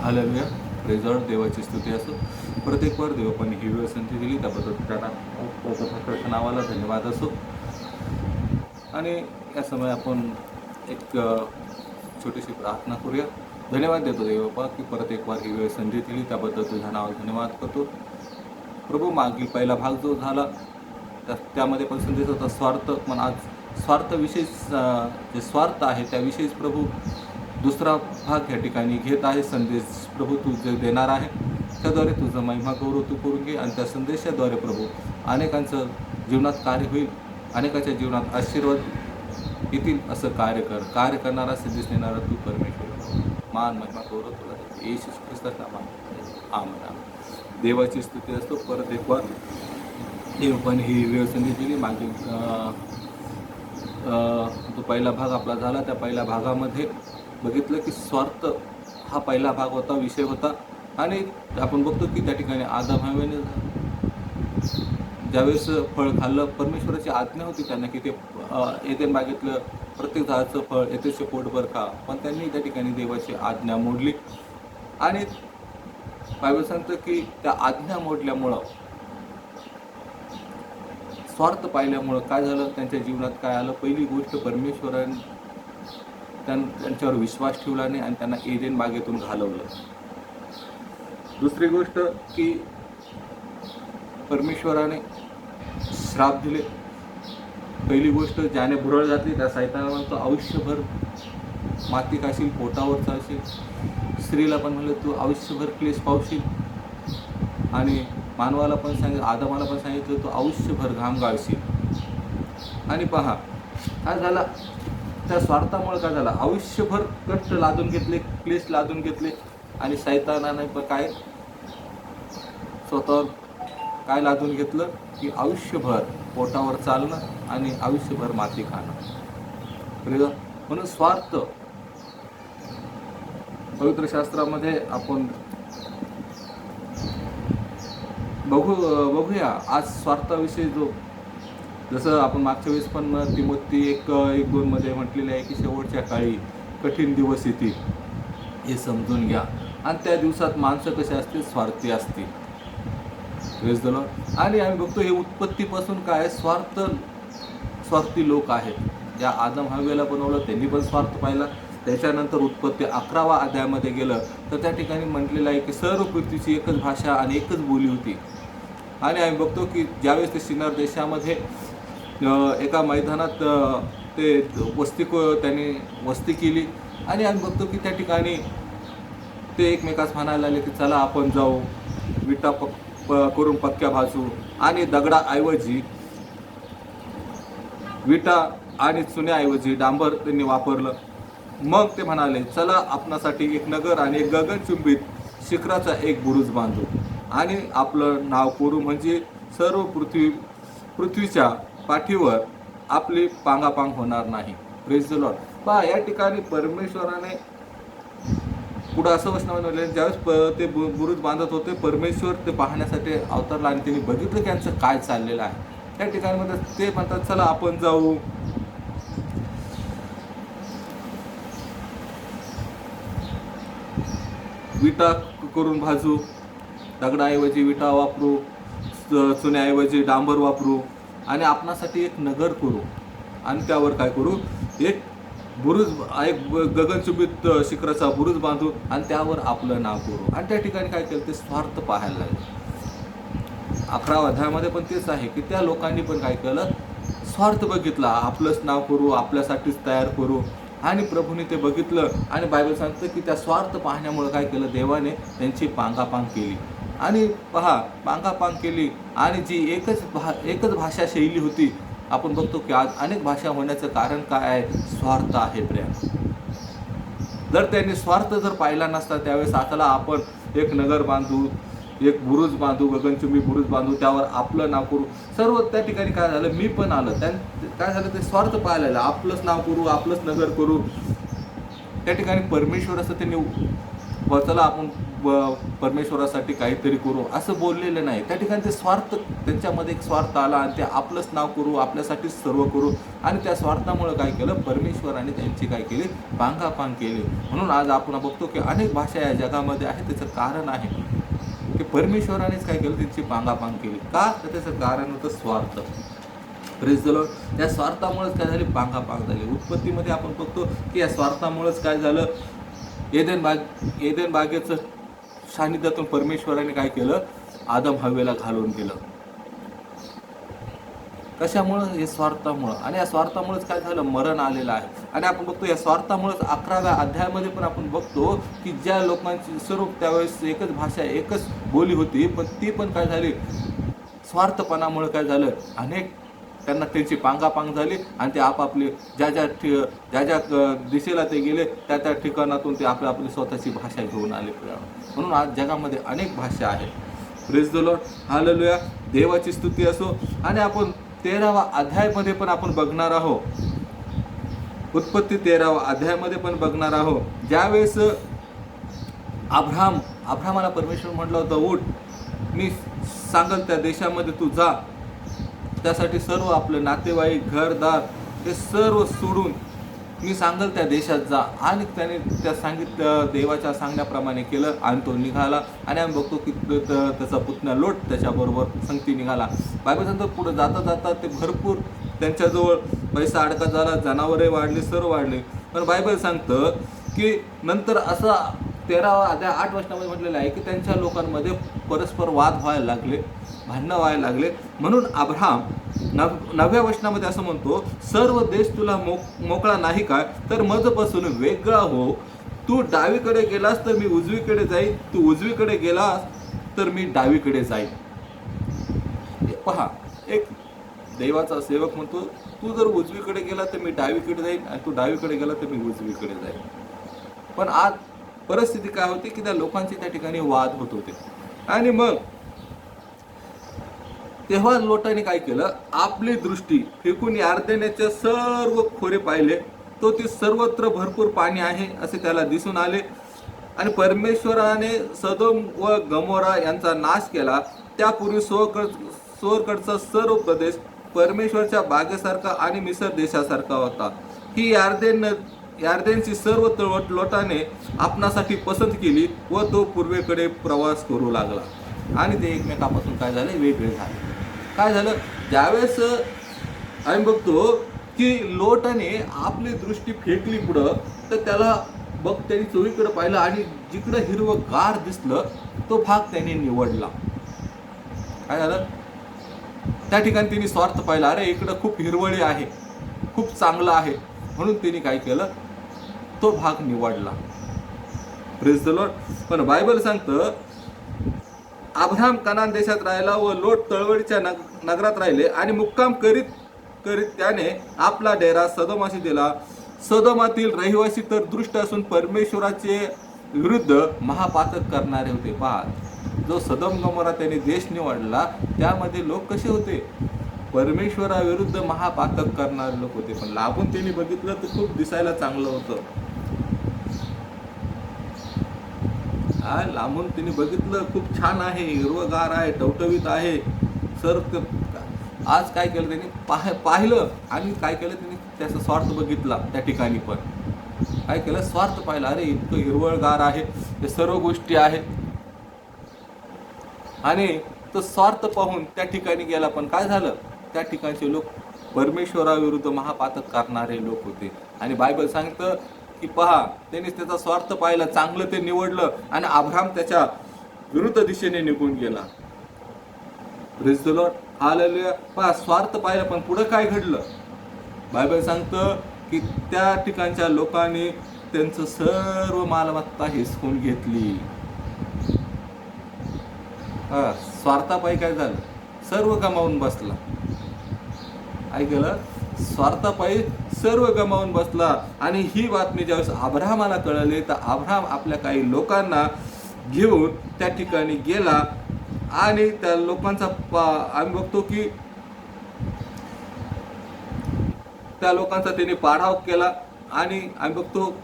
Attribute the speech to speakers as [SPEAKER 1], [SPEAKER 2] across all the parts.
[SPEAKER 1] Hallelujah, praise Lord. देवाची स्तुती असो. प्रत्येक वर देवपणी ही वेळ संधी दिली त्याबद्दल त्यांना नावाला धन्यवाद असो. आणि या समय आपण एक छोटीशी प्रार्थना करूया. धन्यवाद देतो देवबापा की परत एक वार ही वेळ संधी दिली त्याबद्दल तुझ्या नावाला धन्यवाद करतो. प्रभू, मागील पहिला भाग जो झाला त्यामध्ये पण संदेश होता स्वार्थ. पण आज स्वार्थविषयी जे स्वार्थ आहे त्याविषयीच प्रभू दुसरा भाग या ठिकाणी घेत आहे. संदेश प्रभू तू जे देणार आहे त्याद्वारे तुझं महिमा गौरव तू करून घे. आणि त्या संदेशाद्वारे प्रभू अनेकांचं जीवनात कार्य होईल, अनेकांच्या जीवनात आशीर्वाद येतील असं कार्य करणारा संदेश देणारा तू परमेश्वर. मान महिमा गौरव तुला देतो येशू ख्रिस्ताच्या नावात आमेन. देवाची स्तुती असतो. परत एक वार देवपण ही वेळ संधी दिली. मागील तो पहिला भाग आपला झाला. त्या पहिल्या भागामध्ये बघितलं की स्वार्थ हा पहिला भाग होता, विषय होता. आणि आपण बघतो की त्या ठिकाणी आदम हव्याने ज्यावेळेस फळ खाल्लं, परमेश्वराची आज्ञा होती त्यांना की ते एदेन बागेतलं प्रत्येक झाडाचं फळ येथेचे पोटभर खा. पण त्यांनी त्या ठिकाणी देवाची आज्ञा मोडली. आणि बायबल सांगतं की त्या आज्ञा मोडल्यामुळं, स्वार्थ पाहिल्यामुळं काय झालं, त्यांच्या जीवनात काय आलं. पहिली गोष्ट, परमेश्वराने त्यांच्यावर विश्वास ठेवला नाही आणि त्यांना एदेन बागेतून घालवलं. दुसरी गोष्ट की परमेश्वराने श्राप दिले. पहिली गोष्ट, ज्याने भुरळ घातली त्या सैतानाला म्हणतो आयुष्यभर माती खाशील, पोटावर चालशील. स्त्रीला पण म्हणलं तू आयुष्यभर क्लेश पावशील. आणि मानवाला पण सांगितलं, आदमाला पण सांगितलं तू आयुष्यभर घाम गाळशील. आणि पहा काय झाला, त्या स्वार्थामुळे काय झालं, आयुष्यभर कष्ट लादून घेतले, क्लेश लादून घेतले. आणि सैतानाने पण काय स्वतःवर काय लादून घेतलं की आयुष्यभर पोटावर चालणं आणि आयुष्यभर माती खाणं. म्हणून स्वार्थ पवित्र शास्त्रामध्ये आपण बघूया आज स्वार्थाविषयी. जसं आपण मागच्या वेळेस पण तिमोथी 1:2 मध्ये म्हटलेलं आहे की शेवटच्या काळी कठीण दिवस येतील हे समजून घ्या. आणि त्या दिवसात माणसं कशी असतील, स्वार्थी असतील. Praise the Lord. आणि आम्ही बघतो हे उत्पत्तीपासून काय स्वार्थी लोक आहेत. ज्या आदम हव्वेला बनवलं त्यांनी पण स्वार्थ पाहिला. त्याच्यानंतर उत्पत्ती 11व्या अध्यायामध्ये गेलं तर त्या ठिकाणी म्हटलेलं आहे की सर्व पृथ्वीची एकच भाषा आणि एकच बोली होती. आणि आम्ही बघतो की ज्यावेळेस ते शिनार देशामध्ये एका मैदानात ते त्यांनी वस्ती केली. आणि आम्ही बघतो की त्या ठिकाणी ते एकमेकास म्हणायला लागले की चला आपण जाऊ, विटा करून पक्क्या भाजू. आणि दगडाऐवजी विटा आणि चुन्याऐवजी डांबर त्यांनी वापरलं. मग ते म्हणाले चला आपणासाठी एक नगर आणि एक गगनचुंबित शिखराचा एक बुरुज बांधू आणि आपलं नाव करू, म्हणजे सर्व पृथ्वीच्या पाठीवर आपली पांगापांग होणार नाही. Praise the Lord. पहा या ठिकाणी परमेश्वराने पुढं असं वचनामध्ये ज्यावेळेस ते बुरुज बांधत होते, परमेश्वर ते पाहण्यासाठी अवतरला आणि त्यांनी बघितलं की यांचं काय चाललेलं आहे. त्या ठिकाणी मध्ये ते म्हणतात चला आपण जाऊ, विटा करून भाजू, दगडाऐवजी विटा वापरू, चुन्याऐवजी डांबर वापरू आणि आपणासाठी एक नगर करू. आणि त्यावर काय करू, एक बुरुज, एक गगनचुंबित शिखराचा बुरुज बांधू आणि त्यावर आपलं नाव करू. आणि त्या ठिकाणी काय केलं, ते स्वार्थ पाहायला लागले. 11व्या अध्यायामध्ये पण तेच आहे की त्या लोकांनी पण काय केलं, स्वार्थ बघितला. आपलंच नाव करू, आपल्यासाठीच तयार करू. आणि प्रभूने ते बघितलं. आणि बायबल सांगतं की त्या स्वार्थ पाहण्यामुळे काय केलं, देवाने त्यांची पांगापांग केली. आणि पहा पांगापांग केली. आणि जी एकच भाषा शैली होती, आपण बघतो की आज अनेक भाषा होण्याचं कारण काय आहे, स्वार्थ आहे. प्रेम. जर त्यांनी स्वार्थ जर पाहिला नसता त्यावेळेस आता आपण एक नगर बांधू, एक बुरुज बांधू, गगनचुंबी बुरुज बांधू, त्यावर आपलं नाव करू. सर्व त्या ठिकाणी काय झालं, मी पण आलं. काय झालं, ते स्वार्थ पाहायला, आपलंच नाव करू, आपलंच नगर करू. त्या ठिकाणी परमेश्वर असं त्यांनी चला आपण परमेश्वरासाठी काहीतरी करू असं बोललेलं नाही. त्या ठिकाणी ते स्वार्थ, त्यांच्यामध्ये एक स्वार्थ आला आणि ते आपलंच नाव करू, आपल्यासाठीच सर्व करू. आणि त्या स्वार्थामुळे काय केलं, परमेश्वराने त्यांची काय केली, पांगापांग केली. म्हणून आज आपण बघतो की अनेक भाषा या जगामध्ये आहेत. त्याचं कारण आहे की परमेश्वरानेच काय केलं, त्यांची पांगापांग केली. का? तर त्याचं कारण होतं स्वार्थ. Praise the Lord. त्या स्वार्थामुळेच काय झाली, पांगापांग झाली. उत्पत्तीमध्ये आपण बघतो की या स्वार्थामुळेच काय झालं, एदेन बागेचं सानिध्यातून परमेश्वराने काय केलं, आदम हव्वेला घालवून गेलं. कशामुळं? हे स्वार्थामुळं. आणि या स्वार्थामुळेच काय झालं, मरण आलेलं आहे. आणि आपण बघतो या स्वार्थामुळेच 11व्या अध्यायामध्ये पण आपण बघतो की ज्या लोकांची सर्व त्यावेळेस एकच भाषा, एकच बोली होती, पण ती पण काय झाली, स्वार्थपणामुळे काय झालं, अनेक त्यांना त्यांची पांगापांग झाली आणि ते आपापले ज्या ज्या दिशेला ते गेले त्या ठिकाणातून ते आपली स्वतःची भाषा घेऊन आले. म्हणून आज जगामध्ये अनेक भाषा आहेत. प्रेज द लॉर्ड, हालेलुया, देवाची स्तुती असो. आणि आपण 13वा अध्यायामध्ये पण आपण बघणार आहोत, उत्पत्ती 13वा अध्यायामध्ये पण बघणार आहोत. ज्यावेळेस अब्रामाला परमेश्वर म्हटलं होतं, उठ, मी सांगल त्या देशामध्ये तू जा, त्यासाठी सर्व आपलं नातेवाईक, घरदार हे सर्व सोडून मी सांगल त्या देशात जा. आणि त्याने त्या देवाच्या सांगण्याप्रमाणे केलं आणि तो निघाला. आणि आम्ही बघतो की त्याचा पुतण्या लोट त्याच्याबरोबर संगती निघाला. बायबल सांगतो पुढे जाता जाता ते भरपूर त्यांच्याजवळ पैसा अडका झाला, जनावरे वाढली, सर्व वाढले. पण बायबल सांगतं की नंतर असा 13वा अध्याय 8 वचनामध्ये म्हटलेलं आहे की त्यांच्या लोकांमध्ये परस्पर वाद व्हायला लागले, भांडणं व्हायला लागले. म्हणून अब्राम 9व्या वचनामध्ये असं म्हणतो, सर्व देश तुला मोकळा नाही काय, तर मजपासून वेगळा हो. तू डावीकडे गेलास तर मी उजवीकडे जाईन, तू उजवीकडे गेलास तर मी डावीकडे जाईन. पहा, एक देवाचा सेवक म्हणतो, तू जर उजवीकडे गेला तर मी डावीकडे जाईन आणि तू डावीकडे गेला तर मी उजवीकडे जाईन. पण आज परिस्थिती काय होती की त्या लोकांचे त्या ठिकाणी वाद होत होते. आणि मग तेव्हा लोटाने काय केलं, आपली दृष्टी फेकून यार्देनाचे सर्व खोरे पाहिले, तो ती सर्वत्र भरपूर पाणी आहे असे त्याला दिसून आले. आणि परमेश्वराने सदोम व गमोरा यांचा नाश केला. त्यापूर्वी सोरकडचा सर्व प्रदेश परमेश्वरच्या बागेसारखा आणि मिसर देशासारखा होता. ही यार्देनची सर्व तळवट लोटाने आपणासाठी पसंत केली व तो पूर्वेकडे प्रवास करू लागला. आणि ते एकमेकापासून काय झाले, वेगळे झाले. काय झालं, ज्यावेळेस आम्ही बघतो की लोटाने आपली दृष्टी फेकली पुढं, तर त्याला त्यांनी चोहीकडे पाहिलं आणि जिकडं हिरवं गार दिसलं तो भाग त्याने निवडला. काय झालं, त्या ठिकाणी तिने स्वार्थ पाहिला, अरे इकडं खूप हिरवळी आहे, खूप चांगलं आहे, म्हणून तिने काय केलं, तो भाग निवडला. Praise the Lord. पण बायबल सांगतं, अब्राम कनान देशात राहिला व लोट तळवडीच्या नगरात राहिले आणि मुक्काम करीत करीत त्याने आपला डेरा सदोमाशी दिला. सदोमातील रहिवासी तर दृष्ट असून परमेश्वराचे विरुद्ध महापातक करणारे होते. पहा, जो सदोम गमोरा त्याने देश निवडला त्यामध्ये लोक कसे होते, परमेश्वराविरुद्ध महापातक करणारे लोक होते. पण लांबून त्यांनी बघितलं तर खूप दिसायला चांगलं होतं. लांबून त्यांनी बघितलं खूप छान आहे, हिरवगार आहे, टवटवीत आहे. सर आज काय केलं त्यांनी, पाहिलं आणि काय केलं त्यांनी, त्याचा स्वार्थ बघितला. त्या ठिकाणी पण काय केलं, स्वार्थ पाहिला, अरे इतकं हिरवळगार आहे, हे सर्व गोष्टी आहेत. आणि तो स्वार्थ पाहून त्या ठिकाणी गेला. पण काय झालं, त्या ठिकाणचे लोक परमेश्वराविरुद्ध महापातक करणारे लोक होते. आणि बायबल सांगतं की पहा, त्यांनी त्याचा स्वार्थ पाहिला, चांगलं ते निवडलं आणि अब्राम त्याच्या विरुद्ध दिशेने निघून गेला. Praise the Lord, hallelujah. पहा, स्वार्थ पाहिला, पण पुढे काय घडलं, बायबल सांगतं की त्या ठिकाणच्या लोकांनी त्यांचं सर्व मालमत्ता हिसकून घेतली. स्वार्थापायी काय झालं, सर्व गमावून बसला. काय केलं, स्वार्थापायी सर्व गमावून बसला. आणि ही बातमी ज्यावेळेस अब्रामाला कळली, तर अब्राम आपल्या काही लोकांना घेऊन त्या ठिकाणी गेला. आणि त्या लोकांचा आम्ही बघतो की त्या लोकांचा त्यांनी पाडाव केला. आणि आम्ही बघतो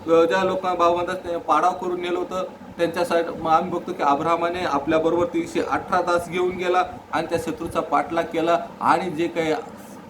[SPEAKER 1] ज्या लोकांना भावबंधात पाडाव करून नेलं होतं त्यांच्यासाठी मग आम्ही बघतो की अब्राहमाने आपल्याबरोबर 318 तास घेऊन गेला आणि त्या शत्रूचा पाठलाग केला आणि जे काही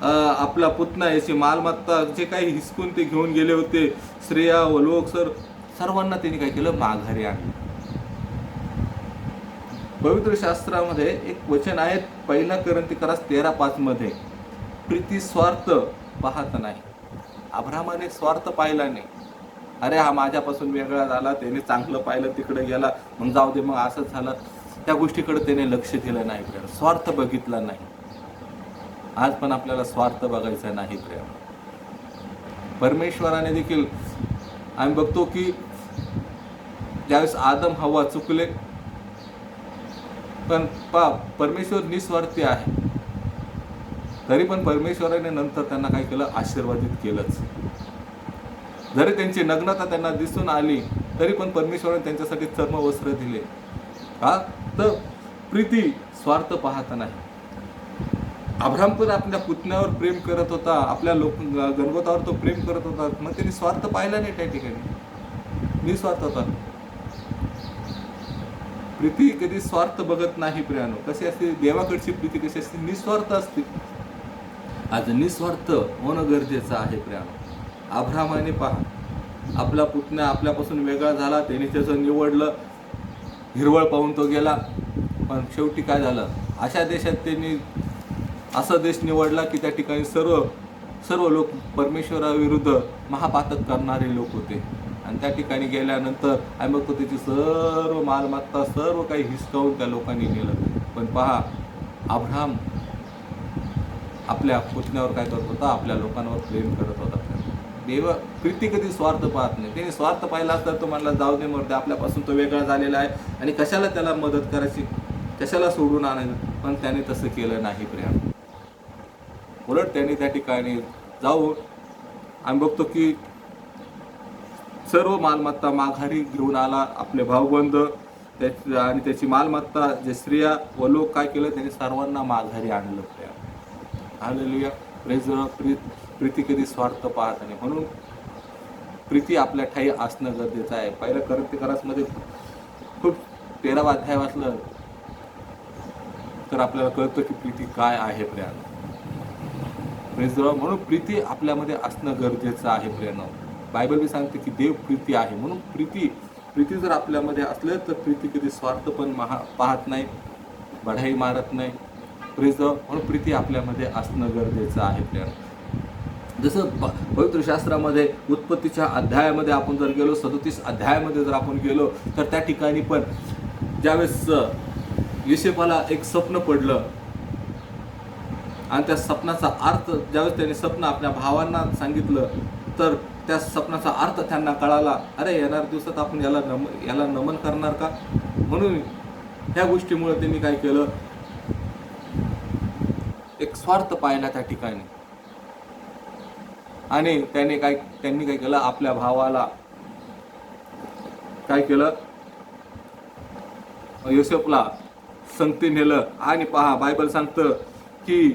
[SPEAKER 1] आपला पुतना याची मालमत्ता जे काही हिसकून ते घेऊन गेले होते, स्त्रिया व लोक सर्वांना त्यांनी काय केलं, माघारी आणलं. पवित्र शास्त्रामध्ये एक वचन आहे, 1 कोरिन्थियर 13:5 मध्ये, प्रीती स्वार्थ पाहत नाही. अब्राहमाने स्वार्थ पाहिला नाही. अरे हा माझ्यापासून वेगळा झाला, त्याने चांगलं पाहिलं, तिकडे गेला, मग जाऊ दे, मग असंच झालं, त्या गोष्टीकडे त्याने लक्ष दिलं नाही. प्रेम स्वार्थ बघितला नाही. आज पण आपल्याला स्वार्थ बघायचा नाही. प्रेम परमेश्वराने देखील आम्ही बघतो की ज्यावेळेस आदम हव्वा चुकले, पण परमेश्वर निस्वार्थी आहे, तरी पण परमेश्वराने नंतर त्यांना काय केलं, आशीर्वादित केलंच. जरी त्यांची नग्नता त्यांना दिसून आली तरी पण परमेश्वराने त्यांच्यासाठी चर्म वस्त्र दिले. का तर प्रीती स्वार्थ पाहत नाही. अब्राहम पण आपल्या पुतण्यावर प्रेम करत होता, आपल्या गणवतावर तो प्रेम करत होता, मग त्यांनी स्वार्थ पाहिला नाही. त्या ठिकाणी निस्वार्थ होता. प्रीती कधी स्वार्थ बघत नाही. प्रियानो कशी असते देवाकडची प्रीती, कशी असते, निस्वार्थ असते. आज निस्वार्थ होणं गरजेचं आहे. प्रियानो अब्राहमाने पहा, आपला पुतण्या आपल्यापासून वेगळा झाला, त्याने त्याचं निवडलं, हिरवळ पाहून तो गेला, पण शेवटी काय झालं, अशा देशात त्यांनी असा देश निवडला की त्या ठिकाणी सर्व लोक परमेश्वराविरुद्ध महापातक करणारे लोक होते. आणि त्या ठिकाणी गेल्यानंतर आम्ही बघतो त्याची सर्व मालमत्ता सर्व काही हिसकावून त्या लोकांनी नेलं. पण पहा, अब्राहम आपल्या पुतण्यावर काय करत होता, आपल्या लोकांवर प्रेम करत होता. देव प्रीती कधी स्वार्थ पाहत नाही. त्याने स्वार्थ पाहिला असता तो म्हणला जाऊ दे, मरते, आपल्यापासून तो वेगळा झालेला आहे आणि कशाला त्याला मदत करायची, कशाला सोडून आणायचं. पण त्याने तसं केलं नाही. प्रेम उलट त्याने त्या ठिकाणी जाऊन आम्ही बघतो की सर्व मालमत्ता माघारी घेऊन आला. आपले भाऊबंध आणि त्याची मालमत्ता जे स्त्रिया व लोक काय केलं, त्यांनी सर्वांना माघारी आणलं. Hallelujah, praise the Lord. Preeti कधी स्वार्थ पाहत नाही. म्हणून प्रीती आपल्या ठाई असणं गरजेचं आहे. 1 कोरिन्थियर खूप 13वा अध्याय वाचलं तर आपल्याला कळतं की प्रीती काय आहे. Praise the Lord. म्हणून प्रीती आपल्यामध्ये असणं गरजेचं आहे. प्रेरणा बायबल बी सांगते की देव प्रीती आहे. म्हणून प्रीती जर आपल्यामध्ये असलं तर प्रीती कधी स्वार्थ पण पाहत नाही, बढाई मारत नाही. Praise the Lord. म्हणून प्रीती आपल्यामध्ये असणं गरजेचं आहे. प्रेरणा जसं पवित्र शास्त्रामध्ये उत्पत्तीच्या अध्यायामध्ये आपण जर गेलो, 37 अध्यायामध्ये जर आपण गेलो तर त्या ठिकाणी पण ज्यावेळेस योसेफाला एक स्वप्न पडलं आणि त्या स्वप्नाचा अर्थ ज्यावेळेस त्याने स्वप्न आपल्या भावांना सांगितलं तर त्या स्वप्नाचा अर्थ त्यांना कळाला. अरे येणाऱ्या दिवसात आपण याला नमन करणार का. म्हणून ह्या गोष्टीमुळे त्यांनी काय केलं, एक स्वार्थ पाहिला त्या ठिकाणी. आणि त्यांनी काय केलं, आपल्या भावाला काय केलं, योसेफला संगती नेलं. आणि पहा, बायबल सांगतं की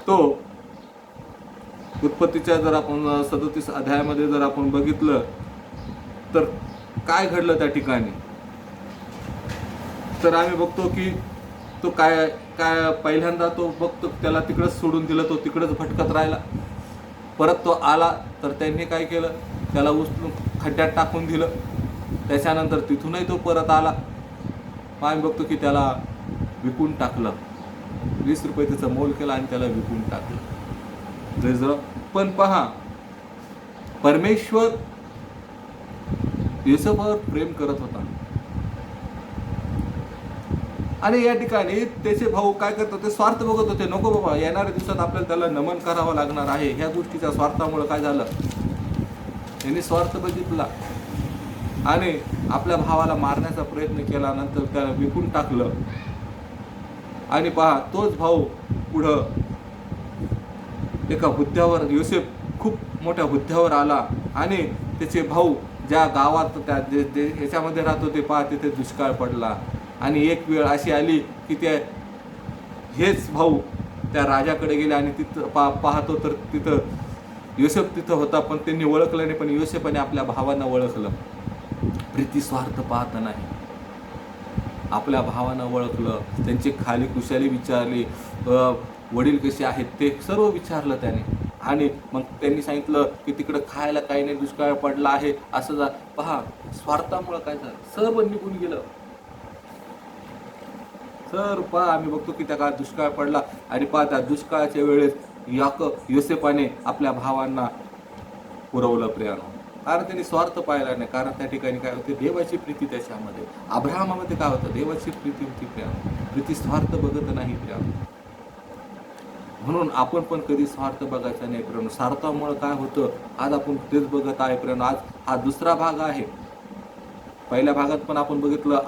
[SPEAKER 1] तो उत्पत्तीच्या जर आपण 37 अध्यायामध्ये जर आपण बघितलं तर काय घडलं त्या ठिकाणी, तर आम्ही बघतो की तो काय पहिल्यांदा तो बघतो त्याला तिकडंच सोडून दिलं, तो तिकडंच भटकत राहिला. परत तो आला तर त्यांनी काय केलं, त्याला उचलून खड्ड्यात टाकून दिलं. त्याच्यानंतर तिथूनही तो परत आला. मग आम्ही बघतो की त्याला विकून टाकलं. 20 रुपये त्याचं मोल केलं आणि त्याला विकून टाकलं. पण पहा, परमेश्वर योसेफवर प्रेम करत होता. आणि या ठिकाणी त्याचे भाऊ काय करत होते, स्वार्थ बघत होते. नको बाबा, येणाऱ्या दिवसात आपल्याला त्याला नमन करावं लागणार आहे. ह्या गोष्टीच्या स्वार्थामुळे काय झालं, त्यांनी स्वार्थ बघितला आणि आपल्या भावाला मारण्याचा प्रयत्न केला. नंतर त्याला विकून टाकलं. आणि पहा, तोच भाऊ पुढं एका हुद्द्यावर, योसेफ खूप मोठ्या हुद्द्यावर आला आणि त्याचे भाऊ ज्या गावात त्या ह्याच्यामध्ये राहत होते, पहा तिथे दुष्काळ पडला. आणि एक वेळ अशी आली की हेच भाऊ त्या राजाकडे गेले आणि तिथं पाहतो तर तिथं योसेफ तिथं होता पण त्यांनी ओळखलं नाही, पण योसेफाने आपल्या भावांना ओळखलं. प्रीती स्वार्थ पाहत नाही. आपल्या भावांना ओळखलं, त्यांची खाली कुशाली विचारली, वडील कसे आहेत ते सर्व विचारलं त्याने. आणि मग त्यांनी सांगितलं की तिकडं खायला काही नाही, दुष्काळ पडला आहे, असं जा. पहा, स्वार्थामुळं काय झालं, सर्व निघून गेलं. सर पहा, आम्ही बघतो की त्या काळात दुष्काळ पडला आणि पहा त्या दुष्काळाच्या वेळेस योसेफाने आपल्या भावांना पुरवलं प्रियानो. कारण त्यांनी स्वार्थ पाहिला नाही. कारण त्या ठिकाणी काय होते, देवाची प्रीती त्याच्यामध्ये. अब्राहमामध्ये काय होतं, देवाची प्रीती होती प्रियानो. प्रीती स्वार्थ बघत नाही प्रियानो. म्हणून आपण पण कधी स्वार्थ बघायचा नाही प्रियानो. स्वार्थामुळे काय होतं, आज आपण तेच बघत आहे प्रियानो. आज हा दुसरा भाग आहे. पहिल्या भागात पण आपण बघितलं,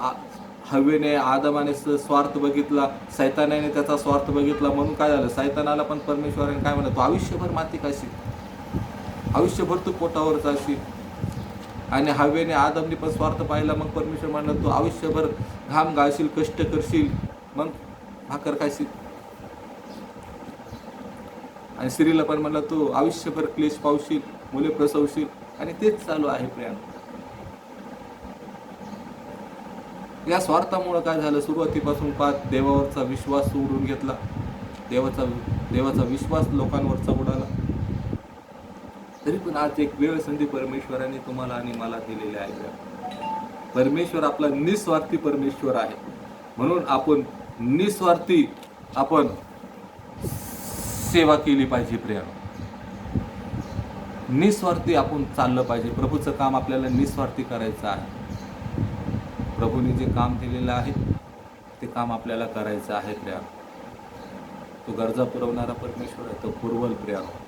[SPEAKER 1] हव्वेने आदमाने स्वार्थ बघितला, सैतानाने त्याचा स्वार्थ बघितला. म्हणून काय झालं, सैतानाला पण परमेश्वराने काय म्हणलं, तू आयुष्यभर माती खाशील, आयुष्यभर तू पोटावर जाशील. आणि हव्वेने आदमने पण स्वार्थ पाहिला. मग परमेश्वर म्हणलं, तू आयुष्यभर घाम गाळशील, कष्ट करशील, मग भाकर खाशील. आणि स्त्रीला पण म्हणलं, तू आयुष्यभर क्लेश पावशील, मुले प्रसवशील. आणि तेच चालू आहे प्रियानो. या स्वार्थामुळे काय झालं, सुरुवातीपासून पाच देवावरचा विश्वास उडून घेतला. देवाचा विश्वास लोकांवरचा उडाला. तरी पण आज एक वेळ संधी परमेश्वराने तुम्हाला आणि मला दिलेली आहे. परमेश्वर आपला निस्वार्थी परमेश्वर आहे. म्हणून आपण निस्वार्थी आपण सेवा केली पाहिजे प्रियानो. निस्वार्थी आपण चाललं पाहिजे. प्रभूचं काम आपल्याला निस्वार्थी करायचं आहे. प्रभूने जे काम दिलेलं आहे ते काम आपल्याला करायचं आहे प्रियानो. तो गरजा पुरवणारा परमेश्वर आहे, तो पुरवल प्रियानो.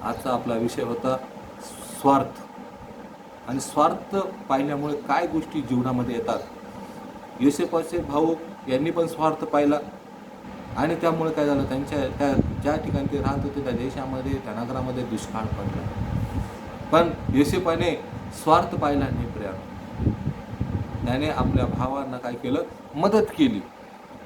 [SPEAKER 1] आजचा आपला विषय होता स्वार्थ. आणि स्वार्थ पाहिल्यामुळे काय गोष्टी जीवनामध्ये येतात. योसेफाचे भाऊ यांनी पण स्वार्थ पाहिला आणि त्यामुळे काय झालं, त्या ज्या ठिकाणी ते राहत होते त्या देशामध्ये, त्या नगरामध्ये दुष्काळ पडला. पण योसेफाने स्वार्थ पाहिला नाही प्रियानो. त्याने आपल्या भावांना काय केलं, मदत केली.